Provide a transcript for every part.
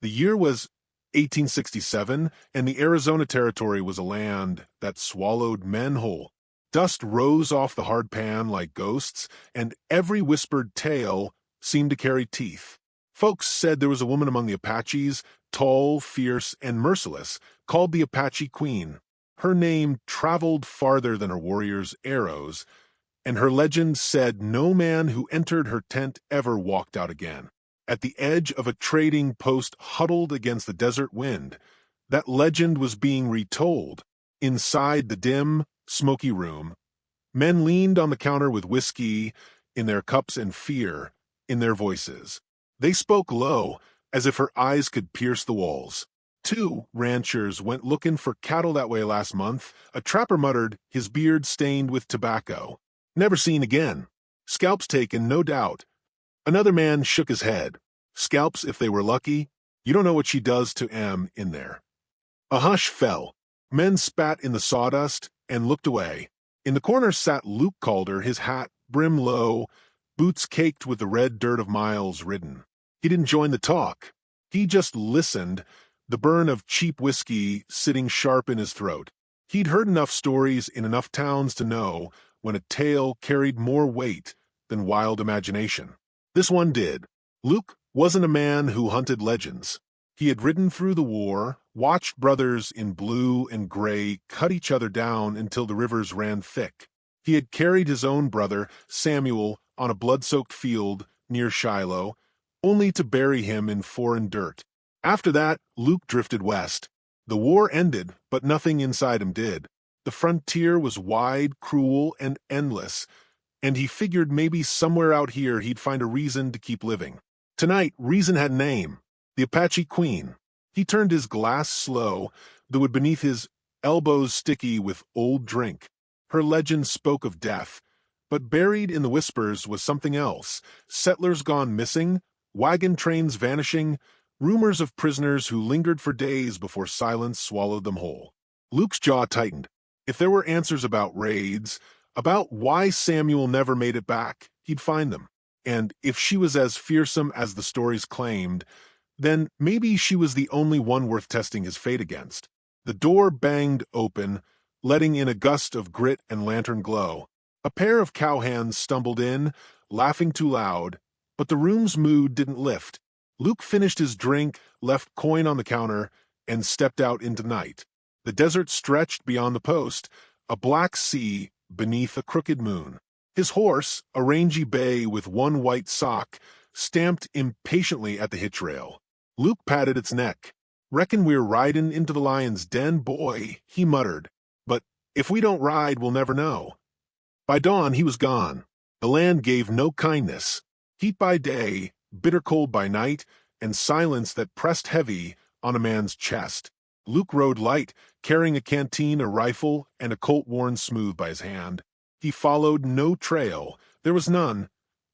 The year was 1867, and the Arizona Territory was a land that swallowed men whole. Dust rose off the hard pan like ghosts, and every whispered tale seemed to carry teeth. Folks said there was a woman among the Apaches, tall, fierce, and merciless, called the Apache Queen. Her name traveled farther than her warriors' arrows, and her legend said no man who entered her tent ever walked out again. At the edge of a trading post huddled against the desert wind, that legend was being retold. Inside the dim, smoky room, men leaned on the counter with whiskey in their cups and fear in their voices. They spoke low, as if her eyes could pierce the walls. 2 ranchers went looking for cattle that way last month. A trapper muttered, his beard stained with tobacco. Never seen again. Scalps taken, no doubt. Another man shook his head. Scalps if they were lucky. You don't know what she does to 'em in there. A hush fell. Men spat in the sawdust and looked away. In the corner sat Luke Calder, his hat brim low, boots caked with the red dirt of miles ridden. He didn't join the talk. He just listened, the burn of cheap whiskey sitting sharp in his throat. He'd heard enough stories in enough towns to know when a tale carried more weight than wild imagination. This one did. Luke wasn't a man who hunted legends. He had ridden through the war, watched brothers in blue and gray cut each other down until the rivers ran thick. He had carried his own brother, Samuel, on a blood-soaked field near Shiloh, only to bury him in foreign dirt. After that, Luke drifted west. The war ended, but nothing inside him did. The frontier was wide, cruel, and endless, and he figured maybe somewhere out here he'd find a reason to keep living. Tonight, reason had a name. The Apache Queen. He turned his glass slow, the wood beneath his elbows sticky with old drink. Her legend spoke of death, but buried in the whispers was something else. Settlers gone missing, wagon trains vanishing, rumors of prisoners who lingered for days before silence swallowed them whole. Luke's jaw tightened. If there were answers about raids, about why Samuel never made it back, he'd find them. And if she was as fearsome as the stories claimed, then maybe she was the only one worth testing his fate against. The door banged open, letting in a gust of grit and lantern glow. A pair of cowhands stumbled in, laughing too loud, but the room's mood didn't lift. Luke finished his drink, left coin on the counter, and stepped out into night. The desert stretched beyond the post, a black sea beneath a crooked moon. His horse, a rangy bay with one white sock, stamped impatiently at the hitch rail. Luke patted its neck. "Reckon we're riding into the lion's den, boy," he muttered. "But if we don't ride, we'll never know." By dawn, he was gone. The land gave no kindness. Heat by day, bitter cold by night, and silence that pressed heavy on a man's chest. Luke rode light, carrying a canteen, a rifle, and a Colt worn smooth by his hand. He followed no trail. There was none.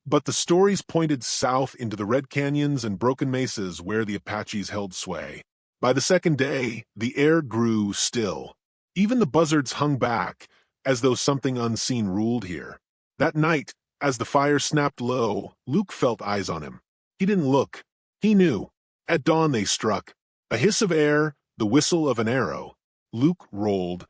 But the stories pointed south into the red canyons and broken mesas where the Apaches held sway. By the second day, the air grew still. Even the buzzards hung back, as though something unseen ruled here. That night, as the fire snapped low, Luke felt eyes on him. He didn't look. He knew. At dawn they struck. A hiss of air, the whistle of an arrow. Luke rolled,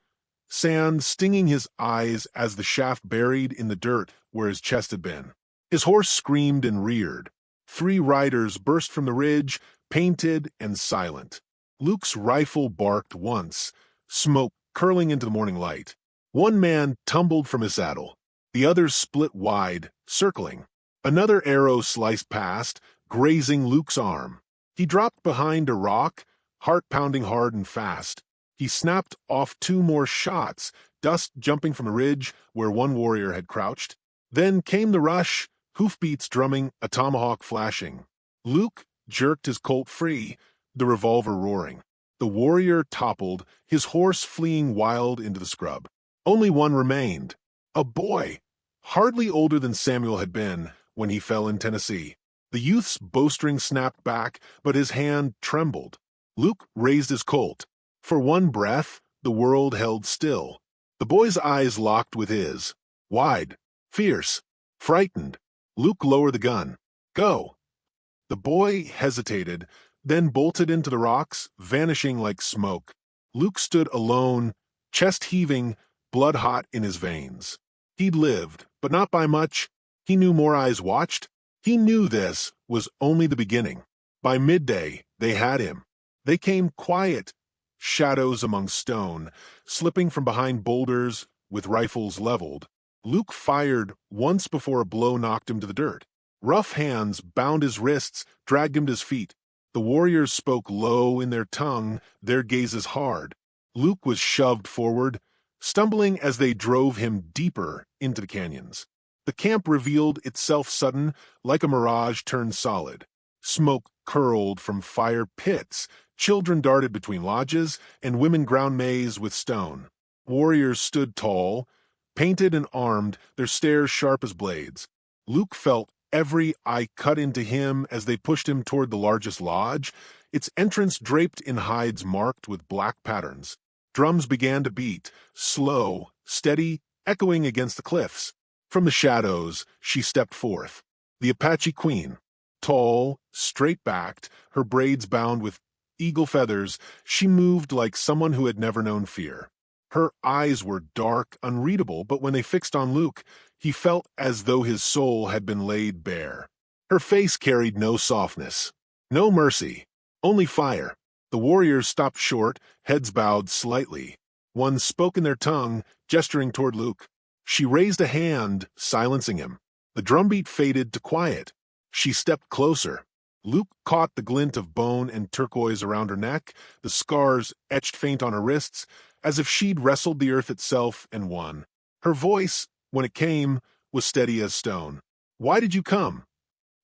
sand stinging his eyes as the shaft buried in the dirt where his chest had been. His horse screamed and reared. 3 riders burst from the ridge, painted and silent. Luke's rifle barked once, smoke curling into the morning light. One man tumbled from his saddle. The others split wide, circling. Another arrow sliced past, grazing Luke's arm. He dropped behind a rock, heart pounding hard and fast. He snapped off 2 more shots, dust jumping from a ridge where one warrior had crouched. Then came the rush, hoofbeats drumming, a tomahawk flashing. Luke jerked his Colt free, the revolver roaring. The warrior toppled, his horse fleeing wild into the scrub. Only one remained. A boy, hardly older than Samuel had been when he fell in Tennessee. The youth's bowstring snapped back, but his hand trembled. Luke raised his Colt. For one breath, the world held still. The boy's eyes locked with his. Wide, fierce, frightened. Luke lowered the gun. Go. The boy hesitated, then bolted into the rocks, vanishing like smoke. Luke stood alone, chest heaving, blood hot in his veins. He'd lived, but not by much. He knew more eyes watched. He knew this was only the beginning. By midday, they had him. They came quiet, shadows among stone, slipping from behind boulders with rifles leveled. Luke fired once before a blow knocked him to the dirt. Rough hands bound his wrists, dragged him to his feet. The warriors spoke low in their tongue, their gazes hard. Luke was shoved forward, stumbling as they drove him deeper into the canyons. The camp revealed itself sudden, like a mirage turned solid. Smoke curled from fire pits, children darted between lodges, and women ground maize with stone. Warriors stood tall, painted and armed, their stares sharp as blades. Luke felt every eye cut into him as they pushed him toward the largest lodge, its entrance draped in hides marked with black patterns. Drums began to beat, slow, steady, echoing against the cliffs. From the shadows, she stepped forth. The Apache Queen. Tall, straight-backed, her braids bound with eagle feathers, she moved like someone who had never known fear. Her eyes were dark, unreadable, but when they fixed on Luke, he felt as though his soul had been laid bare. Her face carried no softness, no mercy, only fire. The warriors stopped short, heads bowed slightly. One spoke in their tongue, gesturing toward Luke. She raised a hand, silencing him. The drumbeat faded to quiet. She stepped closer. Luke caught the glint of bone and turquoise around her neck, the scars etched faint on her wrists, as if she'd wrestled the earth itself and won. Her voice, when it came, was steady as stone. "Why did you come?"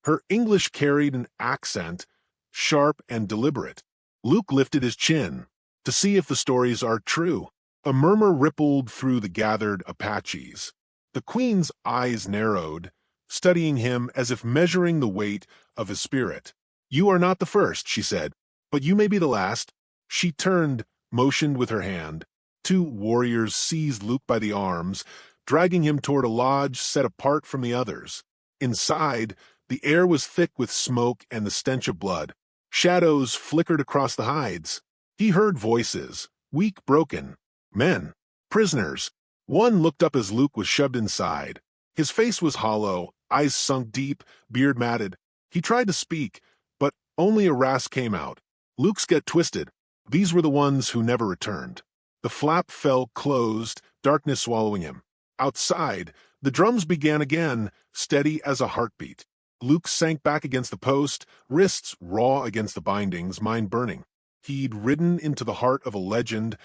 Her English carried an accent, sharp and deliberate. Luke lifted his chin, to see if the stories are true. A murmur rippled through the gathered Apaches. The Queen's eyes narrowed, studying him as if measuring the weight of his spirit. "You are not the first," she said, "but you may be the last." She turned, motioned with her hand. Two warriors seized Luke by the arms, dragging him toward a lodge set apart from the others. Inside, the air was thick with smoke and the stench of blood. Shadows flickered across the hides. He heard voices, weak, broken. Men. Prisoners. One looked up as Luke was shoved inside. His face was hollow, eyes sunk deep, beard matted. He tried to speak, but only a rasp came out. Luke's get twisted. These were the ones who never returned. The flap fell closed, darkness swallowing him. Outside, the drums began again, steady as a heartbeat. Luke sank back against the post, wrists raw against the bindings, mind burning. He'd ridden into the heart of a legend,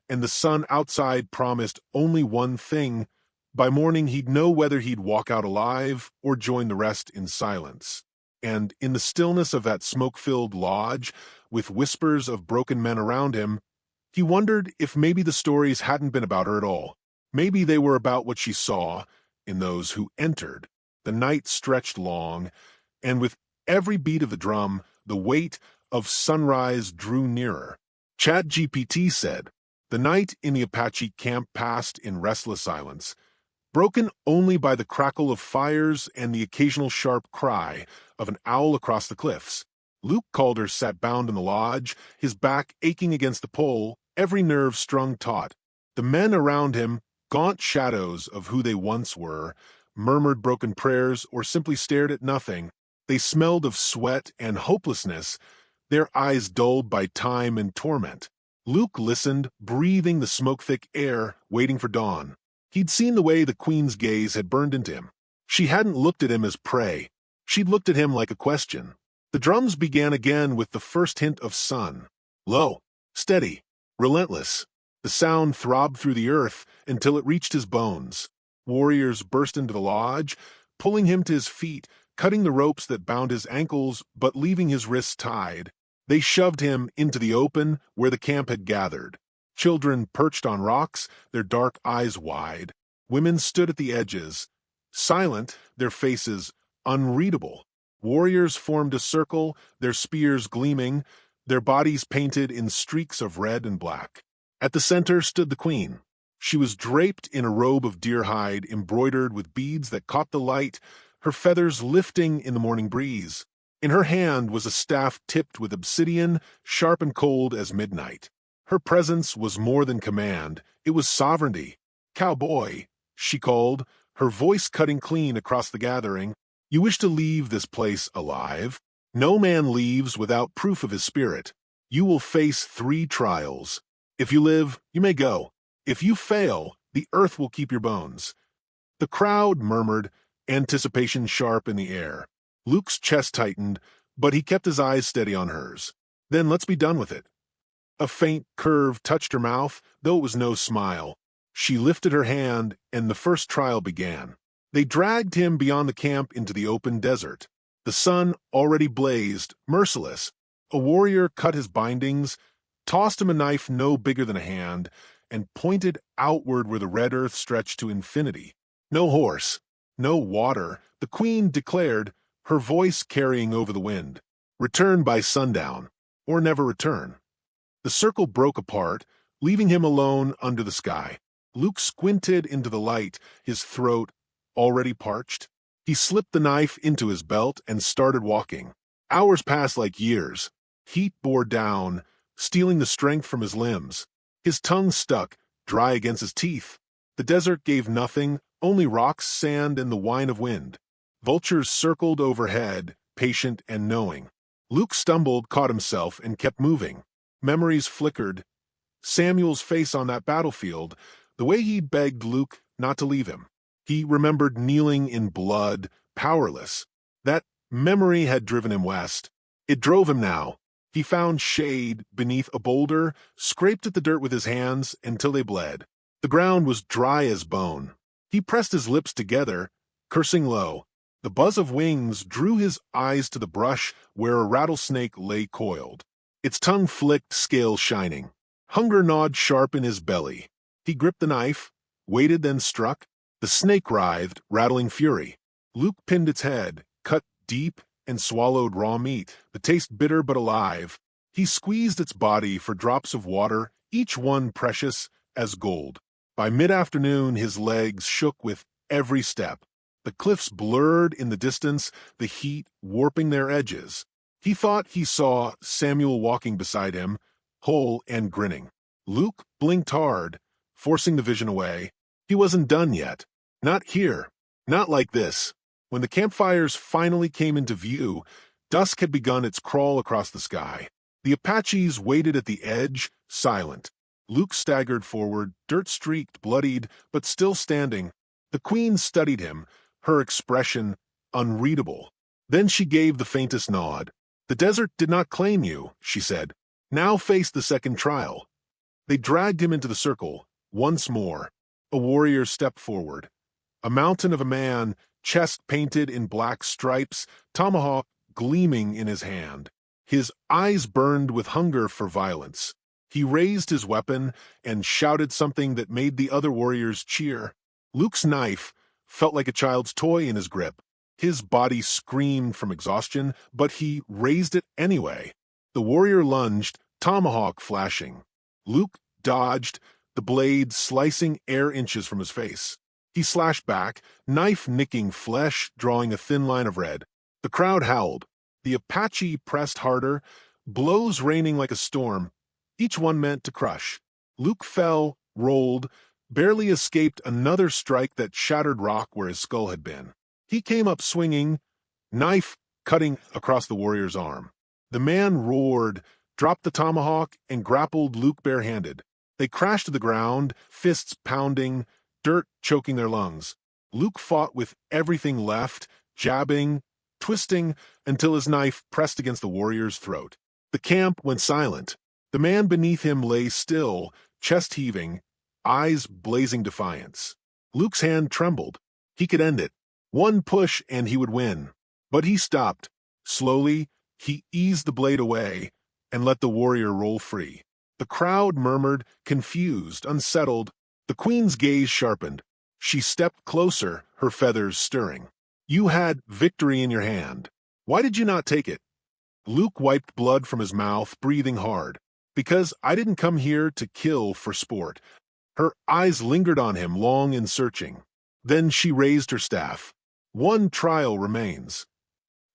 and the sun outside promised only one thing. By morning, he'd know whether he'd walk out alive or join the rest in silence. And in the stillness of that smoke-filled lodge, with whispers of broken men around him, he wondered if maybe the stories hadn't been about her at all. Maybe they were about what she saw in those who entered. The night stretched long, and with every beat of the drum, the weight of sunrise drew nearer. ChatGPT said, the night in the Apache camp passed in restless silence, broken only by the crackle of fires and the occasional sharp cry of an owl across the cliffs. Luke Calder sat bound in the lodge, his back aching against the pole, every nerve strung taut. The men around him, gaunt shadows of who they once were, murmured broken prayers or simply stared at nothing. They smelled of sweat and hopelessness, their eyes dulled by time and torment. Luke listened, breathing the smoke-thick air, waiting for dawn. He'd seen the way the Queen's gaze had burned into him. She hadn't looked at him as prey. She'd looked at him like a question. The drums began again with the first hint of sun. Low, steady, relentless. The sound throbbed through the earth until it reached his bones. Warriors burst into the lodge, pulling him to his feet, cutting the ropes that bound his ankles but leaving his wrists tied. They shoved him into the open where the camp had gathered. Children perched on rocks, their dark eyes wide. Women stood at the edges, silent, their faces unreadable. Warriors formed a circle, their spears gleaming, their bodies painted in streaks of red and black. At the center stood the Queen. She was draped in a robe of deer hide embroidered with beads that caught the light, her feathers lifting in the morning breeze. In her hand was a staff tipped with obsidian, sharp and cold as midnight. Her presence was more than command, it was sovereignty. "Cowboy," she called, her voice cutting clean across the gathering. "You wish to leave this place alive? No man leaves without proof of his spirit. You will face 3 trials. If you live, you may go. If you fail, the earth will keep your bones." The crowd murmured, anticipation sharp in the air. Luke's chest tightened, but he kept his eyes steady on hers. "Then let's be done with it." A faint curve touched her mouth, though it was no smile. She lifted her hand, and the first trial began. They dragged him beyond the camp into the open desert. The sun already blazed, merciless. A warrior cut his bindings, tossed him a knife no bigger than a hand, and pointed outward where the red earth stretched to infinity. No horse, no water, the queen declared, her voice carrying over the wind. Return by sundown, or never return. The circle broke apart, leaving him alone under the sky. Luke squinted into the light, his throat already parched. He slipped the knife into his belt and started walking. Hours passed like years. Heat bore down, stealing the strength from his limbs. His tongue stuck, dry against his teeth. The desert gave nothing, only rocks, sand, and the whine of wind. Vultures circled overhead, patient and knowing. Luke stumbled, caught himself, and kept moving. Memories flickered. Samuel's face on that battlefield, the way he begged Luke not to leave him. He remembered kneeling in blood, powerless. That memory had driven him west. It drove him now. He found shade beneath a boulder, scraped at the dirt with his hands until they bled. The ground was dry as bone. He pressed his lips together, cursing low. The buzz of wings drew his eyes to the brush where a rattlesnake lay coiled. Its tongue flicked, scales shining. Hunger gnawed sharp in his belly. He gripped the knife, waited, then struck. The snake writhed, rattling fury. Luke pinned its head, cut deep, and swallowed raw meat, the taste bitter but alive. He squeezed its body for drops of water, each one precious as gold. By mid-afternoon, his legs shook with every step. The cliffs blurred in the distance, the heat warping their edges. He thought he saw Samuel walking beside him, whole and grinning. Luke blinked hard, forcing the vision away. He wasn't done yet. Not here. Not like this. When the campfires finally came into view, dusk had begun its crawl across the sky. The Apaches waited at the edge, silent. Luke staggered forward, dirt-streaked, bloodied, but still standing. The queen studied him, her expression unreadable. Then she gave the faintest nod. "The desert did not claim you," she said. "Now face the second trial." They dragged him into the circle, once more. A warrior stepped forward. A mountain of a man, chest painted in black stripes, tomahawk gleaming in his hand. His eyes burned with hunger for violence. He raised his weapon and shouted something that made the other warriors cheer. Luke's knife felt like a child's toy in his grip. His body screamed from exhaustion, but he raised it anyway. The warrior lunged, tomahawk flashing. Luke dodged, the blade slicing air inches from his face. He slashed back, knife nicking flesh, drawing a thin line of red. The crowd howled. The Apache pressed harder, blows raining like a storm, each one meant to crush. Luke fell, rolled, barely escaped another strike that shattered rock where his skull had been. He came up swinging, knife cutting across the warrior's arm. The man roared, dropped the tomahawk, and grappled Luke barehanded. They crashed to the ground, fists pounding, dirt choking their lungs. Luke fought with everything left, jabbing, twisting, until his knife pressed against the warrior's throat. The camp went silent. The man beneath him lay still, chest heaving, eyes blazing defiance. Luke's hand trembled. He could end it. One push and he would win. But he stopped. Slowly, he eased the blade away and let the warrior roll free. The crowd murmured, confused, unsettled. The queen's gaze sharpened. She stepped closer, her feathers stirring. "You had victory in your hand. Why did you not take it?" Luke wiped blood from his mouth, breathing hard. "Because I didn't come here to kill for sport." Her eyes lingered on him, long and searching. Then she raised her staff. "One trial remains."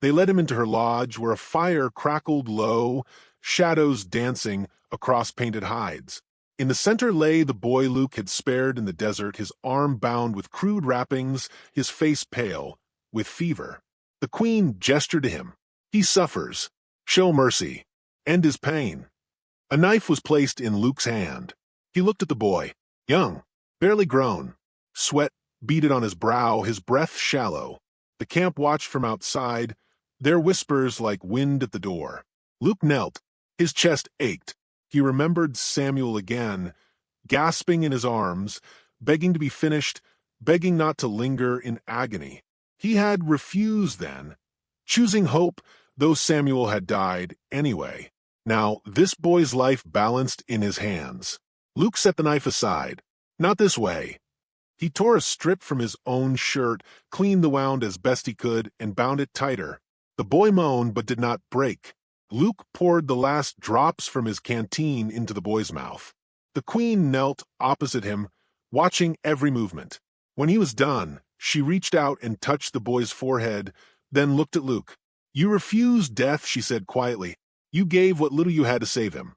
They led him into her lodge, where a fire crackled low, shadows dancing across painted hides. In the center lay the boy Luke had spared in the desert, his arm bound with crude wrappings, his face pale, with fever. The queen gestured to him. He suffers. Show mercy. End his pain. A knife was placed in Luke's hand. He looked at the boy, young, barely grown. Sweat beaded on his brow, his breath shallow. The camp watched from outside, their whispers like wind at the door. Luke knelt. His chest ached. He remembered Samuel again, gasping in his arms, begging to be finished, begging not to linger in agony. He had refused then, choosing hope, though Samuel had died anyway. Now, this boy's life balanced in his hands. Luke set the knife aside. Not this way. He tore a strip from his own shirt, cleaned the wound as best he could, and bound it tighter. The boy moaned but did not break. Luke poured the last drops from his canteen into the boy's mouth. The queen knelt opposite him, watching every movement. When he was done, she reached out and touched the boy's forehead, then looked at Luke. You refused death, she said quietly. You gave what little you had to save him.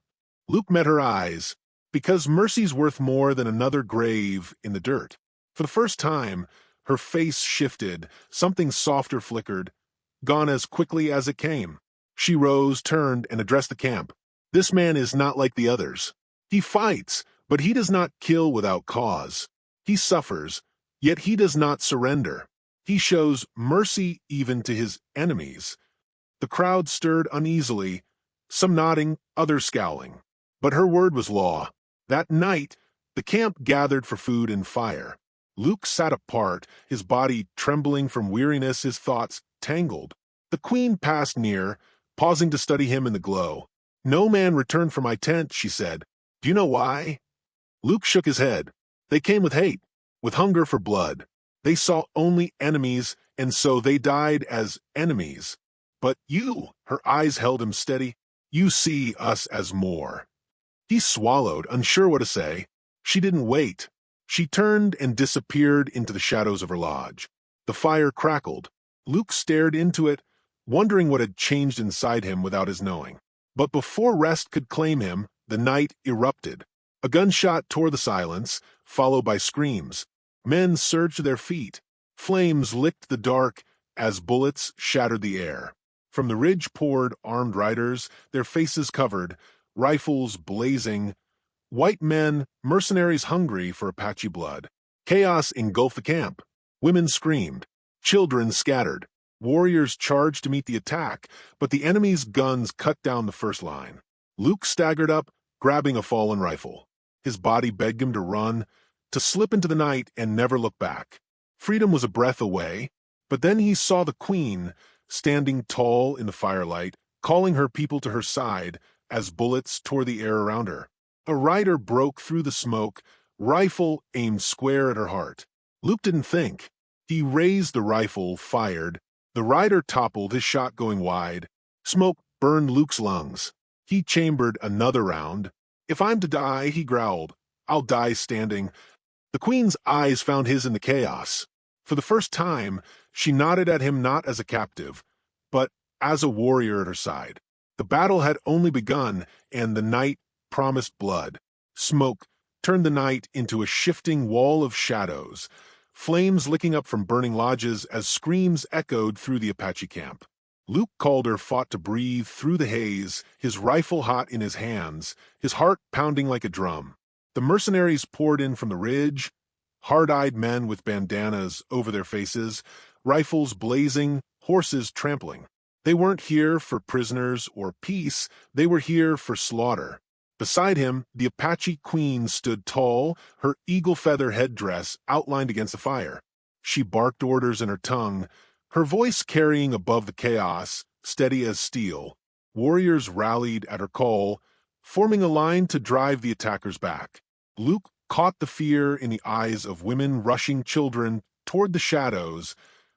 Luke met her eyes, because mercy's worth more than another grave in the dirt. For the first time, her face shifted, something softer flickered, gone as quickly as it came. She rose, turned, and addressed the camp. This man is not like the others. He fights, but he does not kill without cause. He suffers, yet he does not surrender. He shows mercy even to his enemies. The crowd stirred uneasily, some nodding, others scowling. But her word was law. That night, the camp gathered for food and fire. Luke sat apart, his body trembling from weariness, his thoughts tangled. The queen passed near, pausing to study him in the glow. No man returned from my tent, she said. Do you know why? Luke shook his head. They came with hate, with hunger for blood. They saw only enemies, and so they died as enemies. But you, her eyes held him steady, you see us as more. He swallowed, unsure what to say. She didn't wait. She turned and disappeared into the shadows of her lodge. The fire crackled. Luke stared into it, wondering what had changed inside him without his knowing. But before rest could claim him, the night erupted. A gunshot tore the silence, followed by screams. Men surged to their feet. Flames licked the dark as bullets shattered the air. From the ridge poured armed riders, their faces covered, rifles blazing. White men, mercenaries hungry for Apache blood. Chaos engulfed the camp. Women screamed. Children scattered. Warriors charged to meet the attack, but the enemy's guns cut down the first line. Luke staggered up, grabbing a fallen rifle. His body begged him to run, to slip into the night and never look back. Freedom was a breath away, but then he saw the queen, standing tall in the firelight, calling her people to her side as bullets tore the air around her. A rider broke through the smoke, rifle aimed square at her heart. Luke didn't think. He raised the rifle, fired. The rider toppled, his shot going wide. Smoke burned Luke's lungs. He chambered another round. If I'm to die, he growled, I'll die standing. The queen's eyes found his in the chaos. For the first time, she nodded at him not as a captive, but as a warrior at her side. The battle had only begun, and the night promised blood. Smoke turned the night into a shifting wall of shadows, flames licking up from burning lodges as screams echoed through the Apache camp. Luke Calder fought to breathe through the haze, his rifle hot in his hands, his heart pounding like a drum. The mercenaries poured in from the ridge, hard-eyed men with bandanas over their faces, rifles blazing, horses trampling. They weren't here for prisoners or peace, they were here for slaughter. Beside him, the Apache Queen stood tall, her eagle feather headdress outlined against the fire. She barked orders in her tongue, her voice carrying above the chaos, steady as steel. Warriors rallied at her call, forming a line to drive the attackers back. Luke caught the fear in the eyes of women rushing children toward the shadows,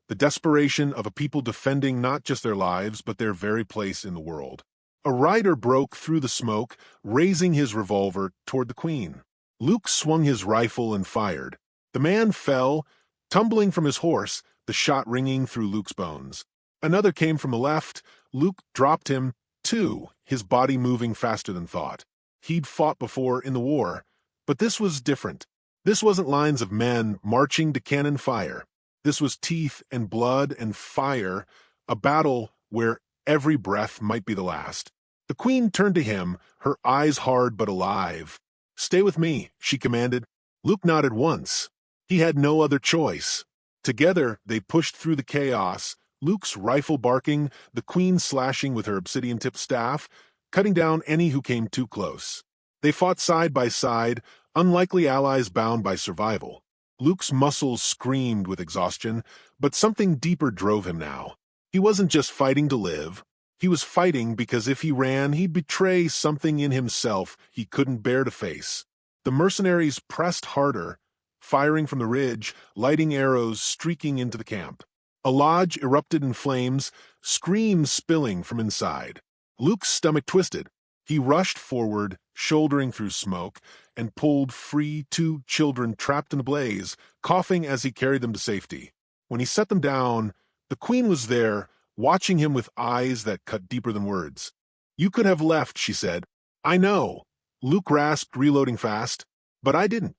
the desperation of a people defending not just their lives, but their very place in the world. A rider broke through the smoke, raising his revolver toward the queen. Luke swung his rifle and fired. The man fell, tumbling from his horse, the shot ringing through Luke's bones. Another came from the left. Luke dropped him, too, his body moving faster than thought. He'd fought before in the war, but this was different. This wasn't lines of men marching to cannon fire. This was teeth and blood and fire, a battle where every breath might be the last. The queen turned to him, her eyes hard but alive. "Stay with me," she commanded. Luke nodded once. He had no other choice. Together, they pushed through the chaos, Luke's rifle barking, the queen slashing with her obsidian-tipped staff, cutting down any who came too close. They fought side by side, unlikely allies bound by survival. Luke's muscles screamed with exhaustion, but something deeper drove him now. He wasn't just fighting to live. He was fighting because if he ran, he'd betray something in himself he couldn't bear to face. The mercenaries pressed harder, firing from the ridge, lighting arrows streaking into the camp. A lodge erupted in flames, screams spilling from inside. Luke's stomach twisted. He rushed forward, shouldering through smoke, and pulled free two children trapped in the blaze, coughing as he carried them to safety. When he set them down, the queen was there, watching him with eyes that cut deeper than words. "You could have left," she said. "I know." Luke rasped, reloading fast. "But I didn't."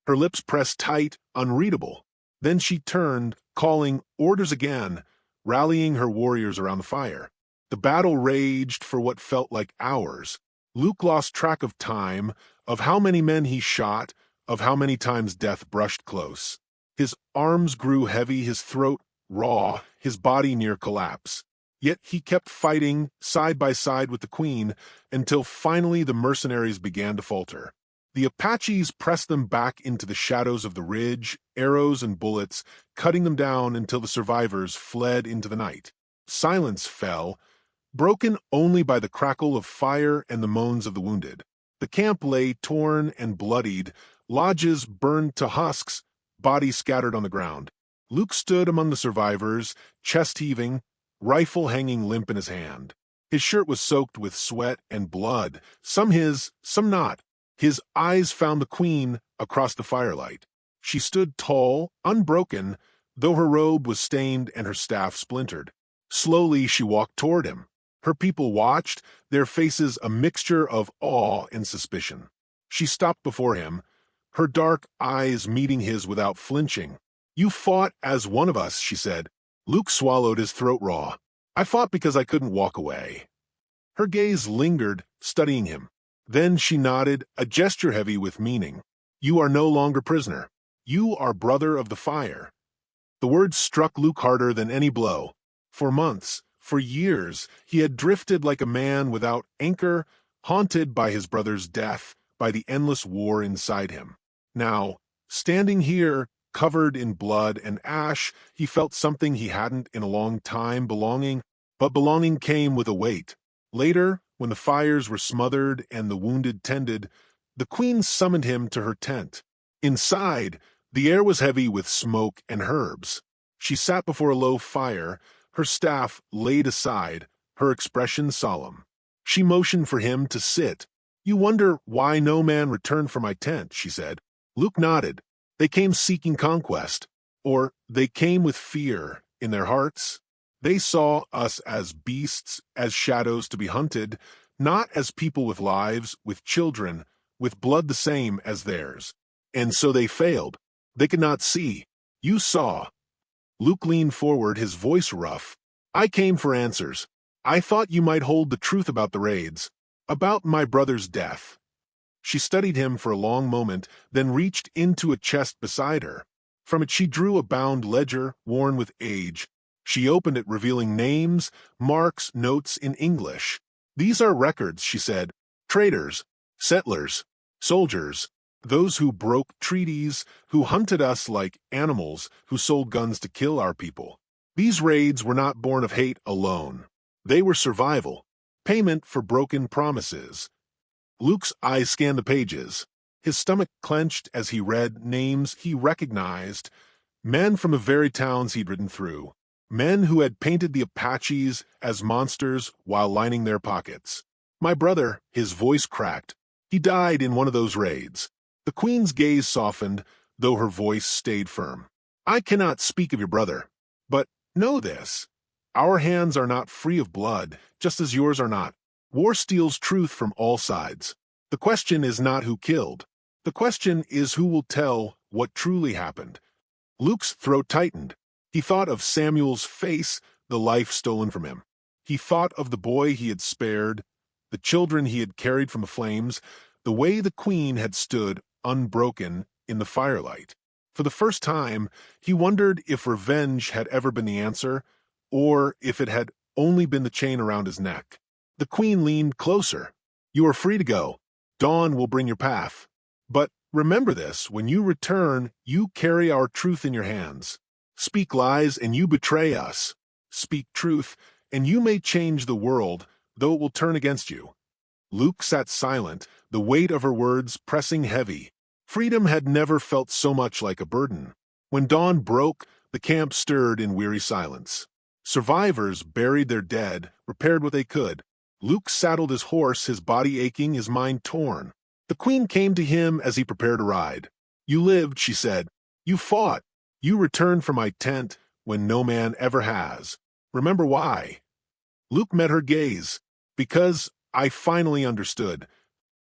Her lips pressed tight, unreadable. Then she turned, calling orders again, rallying her warriors around the fire. The battle raged for what felt like hours. Luke lost track of time, of how many men he shot, of how many times death brushed close. His arms grew heavy, his throat raw, his body near collapse. Yet he kept fighting, side by side with the queen, until finally the mercenaries began to falter. The Apaches pressed them back into the shadows of the ridge, arrows and bullets, cutting them down until the survivors fled into the night. Silence fell, broken only by the crackle of fire and the moans of the wounded. The camp lay torn and bloodied, lodges burned to husks, bodies scattered on the ground. Luke stood among the survivors, chest heaving, rifle hanging limp in his hand. His shirt was soaked with sweat and blood, some his, some not. His eyes found the queen across the firelight. She stood tall, unbroken, though her robe was stained and her staff splintered. Slowly she walked toward him. Her people watched, their faces a mixture of awe and suspicion. She stopped before him, her dark eyes meeting his without flinching. "You fought as one of us," she said. Luke swallowed, his throat raw. "I fought because I couldn't walk away." Her gaze lingered, studying him. Then she nodded, a gesture heavy with meaning. "You are no longer prisoner. You are brother of the fire." The words struck Luke harder than any blow. For months, for years, he had drifted like a man without anchor, haunted by his brother's death, by the endless war inside him. Now, standing here, covered in blood and ash, he felt something he hadn't in a long time, belonging, but belonging came with a weight. Later, when the fires were smothered and the wounded tended, the queen summoned him to her tent. Inside, the air was heavy with smoke and herbs. She sat before a low fire, her staff laid aside, her expression solemn. She motioned for him to sit. "You wonder why no man returned from my tent," she said. Luke nodded. "They came seeking conquest, or they came with fear in their hearts. They saw us as beasts, as shadows to be hunted, not as people with lives, with children, with blood the same as theirs. And so they failed. They could not see. You saw." Luke leaned forward, his voice rough. "I came for answers. I thought you might hold the truth about the raids, about my brother's death." She studied him for a long moment, then reached into a chest beside her. From it she drew a bound ledger, worn with age. She opened it, revealing names, marks, notes in English. "These are records," she said. "Traders, settlers, soldiers, those who broke treaties, who hunted us like animals, who sold guns to kill our people. These raids were not born of hate alone. They were survival, payment for broken promises." Luke's eyes scanned the pages. His stomach clenched as he read names he recognized, men from the very towns he'd ridden through, men who had painted the Apaches as monsters while lining their pockets. "My brother," his voice cracked. "He died in one of those raids." The queen's gaze softened, though her voice stayed firm. "I cannot speak of your brother, but know this. Our hands are not free of blood, just as yours are not. War steals truth from all sides. The question is not who killed. The question is who will tell what truly happened. Luke's throat tightened. He thought of Samuel's face, the life stolen from him. He thought of the boy he had spared, the children he had carried from the flames, the way the queen had stood unbroken in the firelight. For the first time, he wondered if revenge had ever been the answer, or if it had only been the chain around his neck. The queen leaned closer. "You are free to go. Dawn will bring your path. But remember this, when you return, you carry our truth in your hands. Speak lies and you betray us. Speak truth, and you may change the world, though it will turn against you." Luke sat silent, the weight of her words pressing heavy. Freedom had never felt so much like a burden. When dawn broke, the camp stirred in weary silence. Survivors buried their dead, repaired what they could. Luke saddled his horse, his body aching, his mind torn. The queen came to him as he prepared to ride. "You lived," she said. "You fought. You returned from my tent when no man ever has. Remember why?" Luke met her gaze. "Because I finally understood."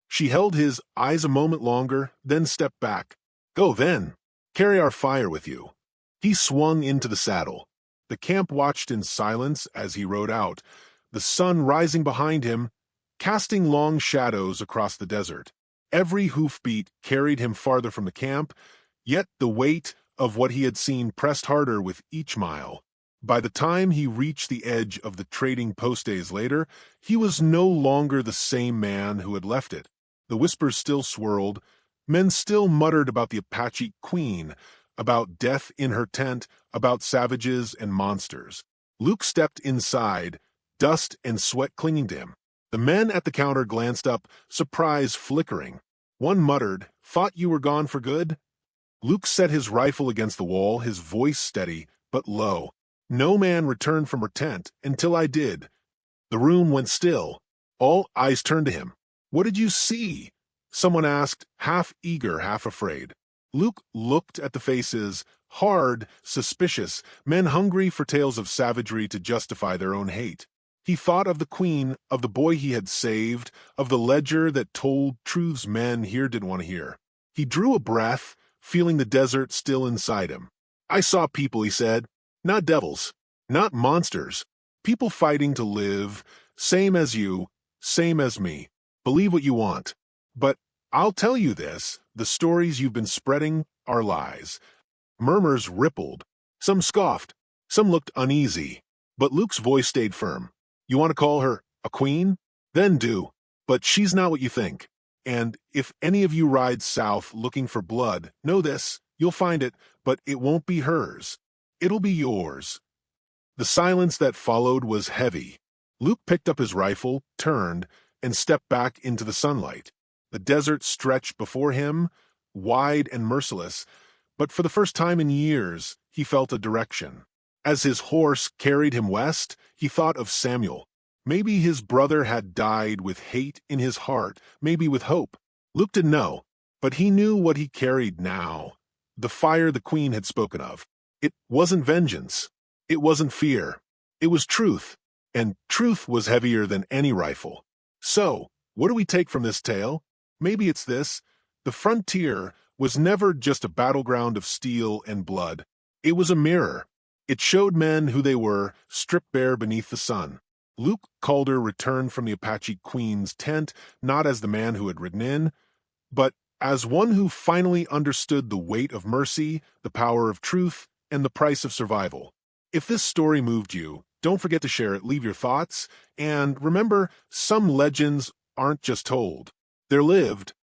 She held his eyes a moment longer, then stepped back. "Go then. Carry our fire with you." He swung into the saddle. The camp watched in silence as he rode out, the sun rising behind him, casting long shadows across the desert. Every hoofbeat carried him farther from the camp, yet the weight of what he had seen pressed harder with each mile. By the time he reached the edge of the trading post days later, he was no longer the same man who had left it. The whispers still swirled. Men still muttered about the Apache Queen, about death in her tent, about savages and monsters. Luke stepped inside, dust and sweat clinging to him. The men at the counter glanced up, surprise flickering. One muttered, "Thought you were gone for good?" Luke set his rifle against the wall, his voice steady, but low. "No man returned from her tent until I did." The room went still. All eyes turned to him. "What did you see?" someone asked, half eager, half afraid. Luke looked at the faces, hard, suspicious, men hungry for tales of savagery to justify their own hate. He thought of the queen, of the boy he had saved, of the ledger that told truths men here didn't want to hear. He drew a breath, feeling the desert still inside him. "I saw people," he said. "Not devils, not monsters. People fighting to live, same as you, same as me. Believe what you want. But I'll tell you this, the stories you've been spreading are lies." Murmurs rippled. Some scoffed. Some looked uneasy. But Luke's voice stayed firm. "You want to call her a queen? Then do. But she's not what you think. And if any of you ride south looking for blood, know this, you'll find it, but it won't be hers. It'll be yours." The silence that followed was heavy. Luke picked up his rifle, turned, and stepped back into the sunlight. The desert stretched before him, wide and merciless, but for the first time in years, he felt a direction. As his horse carried him west, he thought of Samuel. Maybe his brother had died with hate in his heart, maybe with hope. Luke didn't know, but he knew what he carried now. The fire the queen had spoken of. It wasn't vengeance. It wasn't fear. It was truth, and truth was heavier than any rifle. So, what do we take from this tale? Maybe it's this. The frontier was never just a battleground of steel and blood. It was a mirror. It showed men who they were, stripped bare beneath the sun. Luke Calder returned from the Apache Queen's tent, not as the man who had ridden in, but as one who finally understood the weight of mercy, the power of truth, and the price of survival. If this story moved you, don't forget to share it, leave your thoughts, and remember, some legends aren't just told. They're lived.